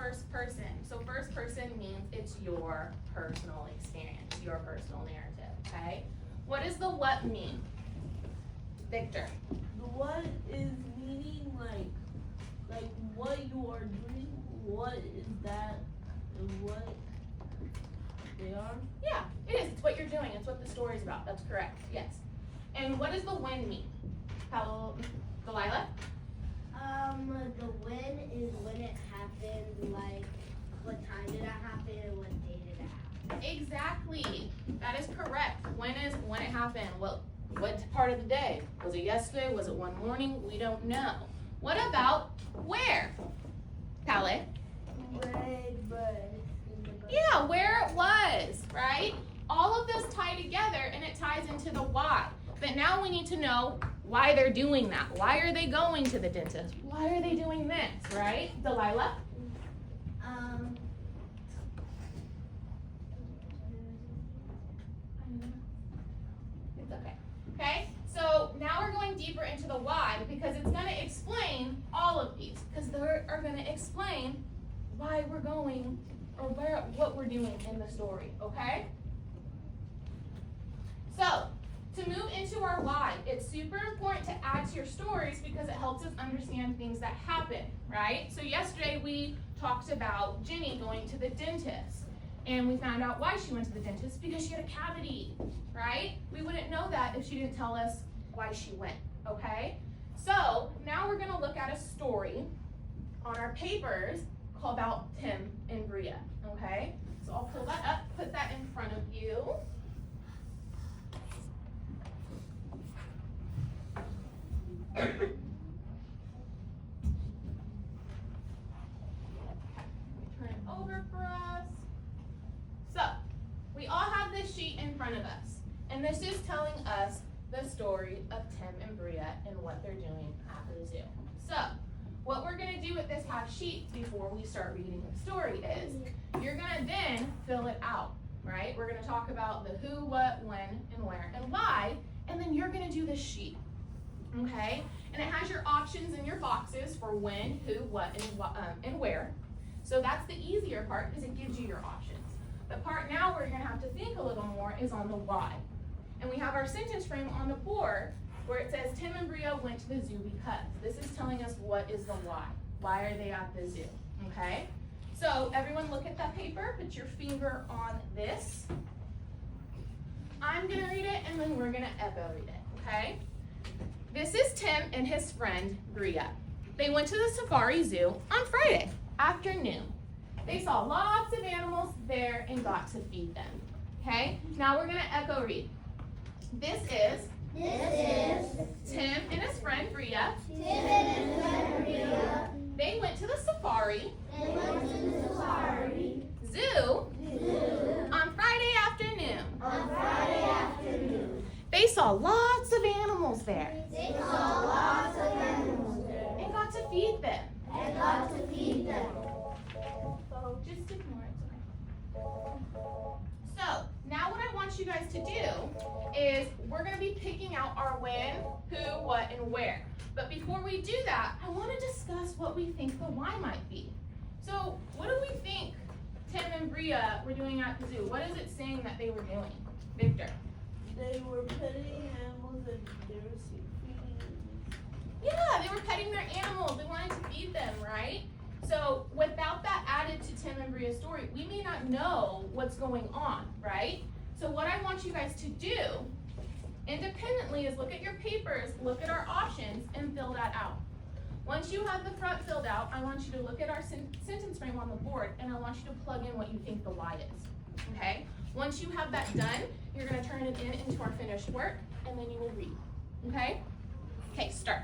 first person. So first person means it's your personal experience, your personal narrative, okay? What does the what mean? Victor. The what is meaning like what you are doing, what is that, and what they are? Yeah, it is. It's what you're doing. It's what the story's about. That's correct. Yes. And what does the when mean? Delilah? The when is when it happened, like what time did it happen and what day did it happen. Exactly. That is correct. When is when it happened? What part of the day? Was it yesterday? Was it one morning? We don't know. What about where? Calais? Yeah, where it was, right? All of this tie together and it ties into the why. But now we need to know why they're doing that. Why are they going to the dentist? Why are they doing this, right? Delilah? It's okay. Okay? So now we're going deeper into the why because it's going to explain all of these because they are going to explain why we're going or what we're doing in the story, okay? So, to move into our why, it's super important to add to your stories because it helps us understand things that happen, right? So yesterday we talked about Jenny going to the dentist and we found out why she went to the dentist because she had a cavity, right? We wouldn't know that if she didn't tell us why she went, okay? So now we're gonna look at a story on our papers called about Tim and Bria, okay? So I'll pull that up, put that in front of you. Turn it over for us. So, we all have this sheet in front of us, and this is telling us the story of Tim and Bria and what they're doing at the zoo. So, what we're going to do with this half sheet before we start reading the story is, you're going to then fill it out, right? We're going to talk about the who, what, when, and where, and why, and then you're going to do this sheet. Okay, and it has your options in your boxes for when, who, what, and where. So that's the easier part because it gives you your options. The part now where you're going to have to think a little more is on the why. And we have our sentence frame on the board where it says Tim and Bria went to the zoo because. This is telling us what is the why. Why are they at the zoo? Okay, so everyone look at that paper, put your finger on this. I'm going to read it and then we're going to echo read it, okay? This is Tim and his friend, Bria. They went to the Safari Zoo on Friday afternoon. They saw lots of animals there and got to feed them. Okay, now we're gonna echo read. This is Tim and his friend, Bria. They went to the Safari Zoo on Friday afternoon. They saw lots of animals there. And got to feed them. So just ignore it. So now what I want you guys to do is we're going to be picking out our when, who, what, and where. But before we do that, I want to discuss what we think the why might be. So what do we think Tim and Bria were doing at the zoo? What is it saying that they were doing? Victor. They were petting animals and they were feeding them. Yeah, they were petting their animals. They wanted to feed them, right? So without that added to Tim and Bria's story, we may not know what's going on, right? So what I want you guys to do independently is look at your papers, look at our options, and fill that out. Once you have the front filled out, I want you to look at our sentence frame on the board, and I want you to plug in what you think the why is, okay? Once you have that done, you're going to turn it into our finished work, and then you will read, okay? Okay, start.